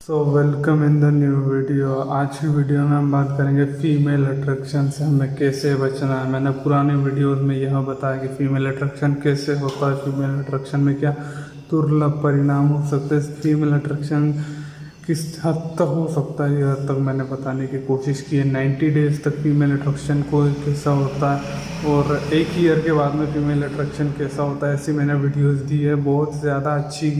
So welcome in the new video. आज की video में हम बात करेंगे फीमेल अट्रैक्शन से हमें कैसे बचना है। मैंने पुराने वीडियोस में यह बताया कि फीमेल अट्रैक्शन कैसे होता है, फीमेल अट्रैक्शन में क्या दुर्लभ परिणाम हो सकते हैं, फीमेल अट्रैक्शन किस हद तक हो सकता है, यह हद तक मैंने बताने की कोशिश की है। 90 डेज़ तक फीमेल अट्रैक्शन को कैसा होता है और 1 ईयर के बाद में फीमेल अट्रैक्शन कैसा होता है, ऐसी मैंने वीडियोस दी है। बहुत ज़्यादा अच्छी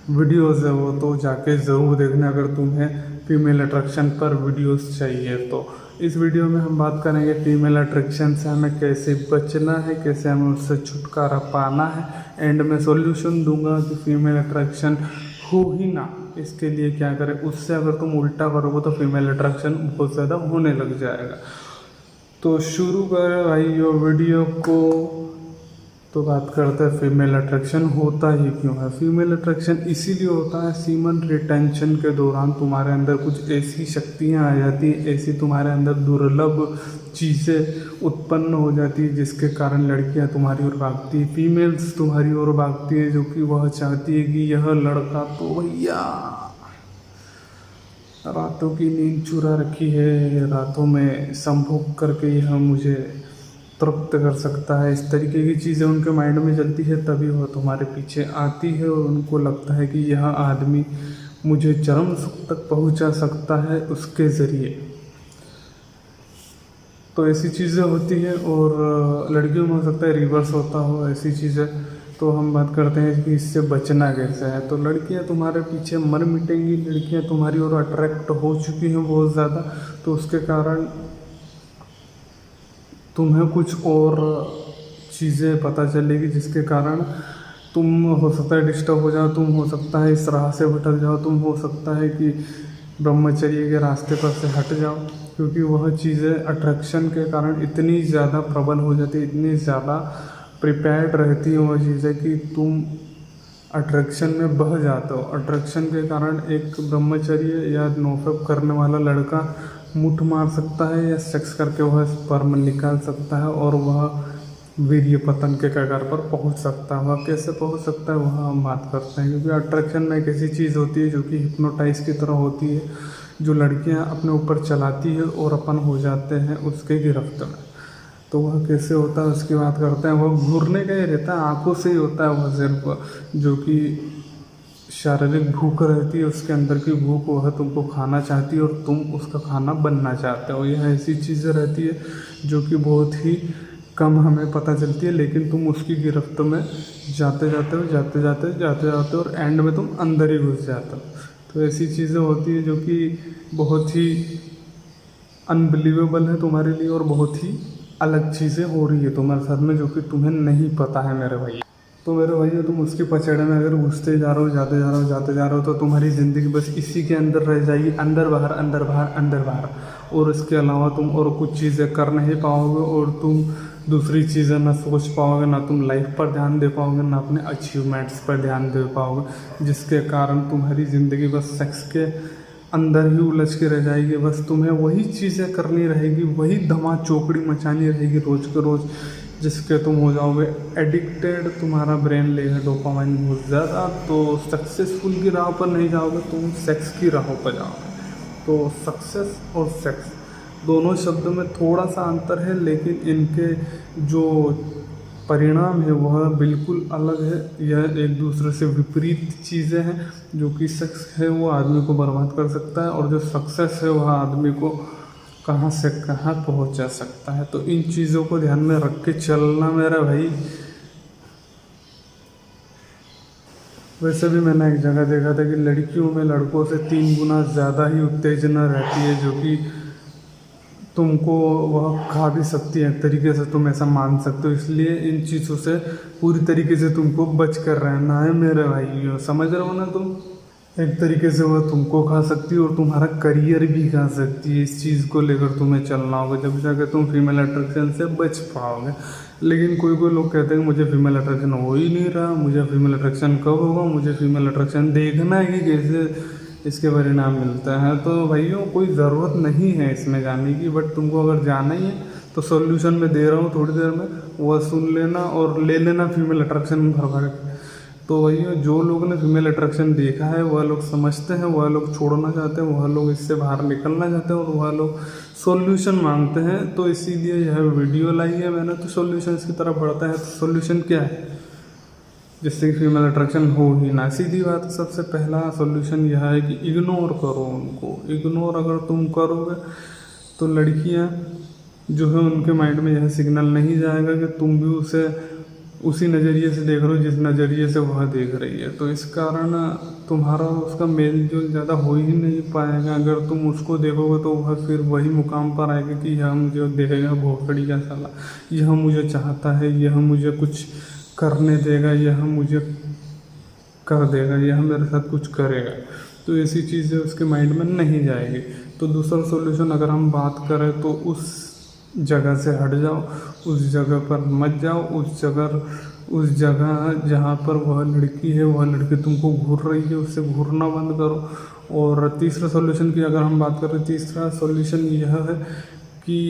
वीडियोस है वो, तो जाके ज़रूर देखना अगर तुम्हें फीमेल अट्रैक्शन पर वीडियोस चाहिए तो। इस वीडियो में हम बात करेंगे फीमेल अट्रैक्शन से हमें कैसे बचना है, कैसे हमें उससे छुटकारा पाना है। एंड में सॉल्यूशन दूंगा कि फीमेल अट्रैक्शन हो ही ना, इसके लिए क्या करें। उससे अगर तुम उल्टा करोगे तो फीमेल अट्रैक्शन बहुत ज़्यादा होने लग जाएगा। तो शुरू करें भाई यो वीडियो को। तो बात करते हैं फीमेल अट्रैक्शन होता ही क्यों है। फीमेल अट्रैक्शन इसीलिए होता है, सीमन रिटेंशन के दौरान तुम्हारे अंदर कुछ ऐसी शक्तियाँ आ जाती हैं, ऐसी तुम्हारे अंदर दुर्लभ चीज़ें उत्पन्न हो जाती है जिसके कारण लड़कियां तुम्हारी ओर भागती है, फीमेल्स तुम्हारी ओर भागती है, जो कि वह चाहती है कि यह लड़का तो भैया रातों की नींद चुरा रखी है, रातों में संभोग करके यह मुझे तृप्त कर सकता है। इस तरीके की चीज़ें उनके माइंड में चलती है, तभी वह तुम्हारे पीछे आती है और उनको लगता है कि यह आदमी मुझे चरम सुख तक पहुंचा सकता है उसके ज़रिए। तो ऐसी चीज़ें होती हैं और लड़कियों में हो सकता है रिवर्स होता हो ऐसी चीज़ें। तो हम बात करते हैं कि इससे बचना कैसे है। तो लड़कियां तुम्हारे पीछे मर मिटेंगी, लड़कियां तुम्हारी ओर अट्रैक्ट हो चुकी हैं बहुत ज़्यादा, तो उसके कारण तुम्हें कुछ और चीज़ें पता चलेगी जिसके कारण तुम हो सकता है डिस्टर्ब हो जाओ, तुम हो सकता है इस राह से भटक जाओ, तुम हो सकता है कि ब्रह्मचर्य के रास्ते पर से हट जाओ, क्योंकि वह चीज़ें अट्रैक्शन के कारण इतनी ज़्यादा प्रबल हो जाती है, इतनी ज़्यादा प्रिपेयर्ड रहती है वह चीज़ें कि तुम अट्रैक्शन में बह जाते हो। अट्रैक्शन के कारण एक ब्रह्मचर्य या नोफेप करने वाला लड़का मुठ मार सकता है या सेक्स करके वह स्पर्म निकाल सकता है और वह वीर्य पतन के कगार पर पहुंच सकता है। वह कैसे पहुंच सकता है वह हम बात करते हैं, क्योंकि अट्रैक्शन में एक ऐसी चीज़ होती है जो कि हिप्नोटाइज की तरह होती है, जो लड़कियां अपने ऊपर चलाती है और अपन हो जाते हैं उसके गिरफ्त में। तो वह कैसे होता है उसकी बात करते हैं। वह घूरने का ही रहता है, आंखों से ही होता है वह सिर्फ, जो कि शारीरिक भूख रहती है, उसके अंदर की भूख वह तुमको खाना चाहती है और तुम उसका खाना बनना चाहते हो। यह ऐसी चीज़ें रहती है जो कि बहुत ही कम हमें पता चलती है, लेकिन तुम उसकी गिरफ्त में जाते जाते और एंड में तुम अंदर ही घुस जाते हो। तो ऐसी चीज़ें होती है जो कि बहुत ही अनबिलीवेबल है तुम्हारे लिए और बहुत ही अलग चीज़ें हो रही है तुम्हारे साथ में, जो कि तुम्हें नहीं पता है मेरे भाई। तो मेरे भैया तुम उसके पचड़े में अगर घुसते जा रहे हो, जाते जा रहे हो, तो तुम्हारी ज़िंदगी बस इसी के अंदर रह जाएगी, अंदर बाहर अंदर बाहर अंदर बाहर। और इसके अलावा तुम और कुछ चीज़ें कर नहीं पाओगे और तुम दूसरी चीज़ें ना सोच पाओगे, ना तुम लाइफ पर ध्यान दे पाओगे, ना अपने अचीवमेंट्स पर ध्यान दे पाओगे, जिसके कारण तुम्हारी ज़िंदगी बस सेक्स के अंदर ही उलझ के रह जाएगी। बस तुम्हें वही चीज़ें करनी रहेगी, वही धमा चौकड़ी मचानी रहेगी रोज़ के रोज़, जिसके तुम हो जाओगे एडिक्टेड। तुम्हारा ब्रेन लेगा डोपामाइन बहुत ज़्यादा, तो सक्सेसफुल की राह पर नहीं जाओगे, तुम सेक्स की राह पर जाओगे। तो सक्सेस और सेक्स दोनों शब्दों में थोड़ा सा अंतर है, लेकिन इनके जो परिणाम है वह बिल्कुल अलग है। यह एक दूसरे से विपरीत चीज़ें हैं। जो कि सेक्स है वो आदमी को बर्बाद कर सकता है और जो सक्सेस है वह आदमी को कहाँ से कहाँ पहुँचा सकता है। तो इन चीज़ों को ध्यान में रख के चलना मेरा भाई। वैसे भी मैंने एक जगह देखा था कि लड़कियों में लड़कों से 3 गुना ज़्यादा ही उत्तेजना रहती है, जो कि तुमको वह खा भी सकती है एक तरीके से, तुम ऐसा मान सकते हो। इसलिए इन चीज़ों से पूरी तरीके से तुमको बच कर रहना है मेरे भाई, समझ रहे हो ना तुम। एक तरीके से वह तुमको खा सकती है और तुम्हारा करियर भी खा सकती है। इस चीज़ को लेकर तुम्हें चलना होगा, जब जाकर तुम फीमेल अट्रैक्शन से बच पाओगे। लेकिन कोई कोई लोग कहते हैं कि मुझे फीमेल अट्रैक्शन हो ही नहीं रहा, मुझे फीमेल अट्रैक्शन कब होगा, मुझे फीमेल अट्रैक्शन देखना है कि कैसे इसके परिणाम मिलते हैं। तो भाइयों कोई ज़रूरत नहीं है इसमें जाने की, बट तुमको अगर जाना ही है तो सॉल्यूशन मैं दे रहा हूँ थोड़ी देर में, वह सुन लेना और ले लेना फीमेल अट्रैक्शन भर भर। तो वही जो लोगों ने फीमेल अट्रैक्शन देखा है वह लोग समझते हैं, वह लोग छोड़ना चाहते हैं, वह लोग इससे बाहर निकलना चाहते हैं और वह लोग सॉल्यूशन मांगते हैं। तो इसीलिए यह वीडियो लाई है मैंने। तो सॉल्यूशंस की तरफ बढ़ता है। तो सॉल्यूशन क्या है जिससे कि फीमेल अट्रैक्शन हो ही ना? सीधी बात है, सबसे पहला सॉल्यूशन यह है कि इग्नोर करो उनको। इग्नोर अगर तुम करोगे तो लड़कियां जो है उनके माइंड में यह सिग्नल नहीं जाएगा कि तुम भी उसे उसी नज़रिए से देख रहे हो जिस नज़रिए से वह देख रही है। तो इस कारण तुम्हारा उसका मेल जो ज़्यादा हो ही नहीं पाएगा। अगर तुम उसको देखोगे तो वह फिर वही मुकाम पर आएगा कि यह मुझे देखेगा भोसड़ी का साला, यह मुझे चाहता है, यह मुझे कुछ करने देगा, यह मुझे कर देगा, यह मेरे साथ कुछ करेगा। तो ऐसी चीज़ें उसके माइंड में नहीं जाएगी। तो दूसरा सॉल्यूशन अगर हम बात करें तो उस जगह से हट जाओ, उस जगह पर मत जाओ। उस जगह जहाँ पर वह लड़की है, वह लड़की तुमको घूर रही है, उससे घूरना बंद करो। और तीसरा सॉल्यूशन की अगर हम बात करें, तीसरा सॉल्यूशन यह है कि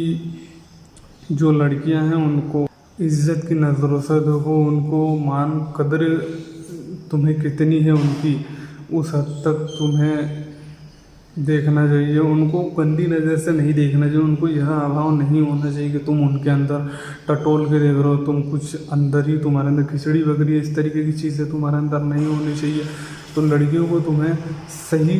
जो लड़कियां हैं उनको इज्जत की नज़रों से देखो, उनको मान कदर तुम्हें कितनी है उनकी, उस हद तक तुम्हें देखना चाहिए। उनको गंदी नज़र से नहीं देखना चाहिए। उनको यह अभाव नहीं होना चाहिए कि तुम उनके अंदर टटोल के देख रहे हो, तुम कुछ अंदर ही तुम्हारे अंदर खिचड़ी बग रही है, इस तरीके की चीज़ें तुम्हारे अंदर नहीं होनी चाहिए। तो लड़कियों को तुम्हें सही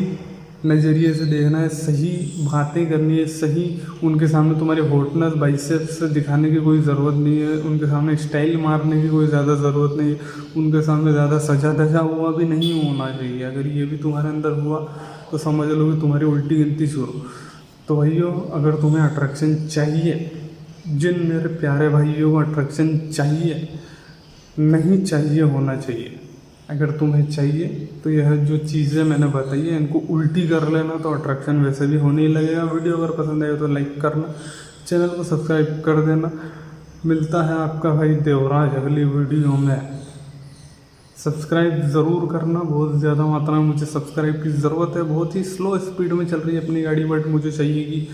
नज़रिए से देखना है, सही बातें करनी है, सही उनके सामने तुम्हारे हॉटनेस बाइसेप्स दिखाने की कोई ज़रूरत नहीं है, उनके सामने स्टाइल मारने की कोई ज़्यादा ज़रूरत नहीं है, उनके सामने ज़्यादा सजा धजा हुआ भी नहीं होना चाहिए। अगर ये भी तुम्हारे अंदर हुआ तो समझ लो कि तुम्हारी उल्टी गिनती शुरू। तो भाइयों, अगर तुम्हें अट्रैक्शन चाहिए, जिन मेरे प्यारे भाइयों को अट्रैक्शन चाहिए, नहीं चाहिए होना चाहिए, अगर तुम्हें चाहिए तो यह जो चीज़ें मैंने बताई है इनको उल्टी कर लेना, तो अट्रैक्शन वैसे भी होने ही लगेगा। वीडियो अगर पसंद आए तो लाइक करना, चैनल को सब्सक्राइब कर देना। मिलता है आपका भाई देवराज अगली वीडियो में। सब्सक्राइब ज़रूर करना, बहुत ज़्यादा मात्रा में मुझे सब्सक्राइब की ज़रूरत है। बहुत ही स्लो स्पीड में चल रही है अपनी गाड़ी, बट मुझे चाहिए कि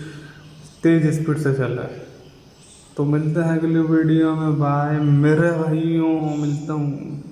तेज़ स्पीड से चल रहा है। तो मिलते हैं अगली वीडियो में। बाय मेरे भाइयों, मिलता हूँ।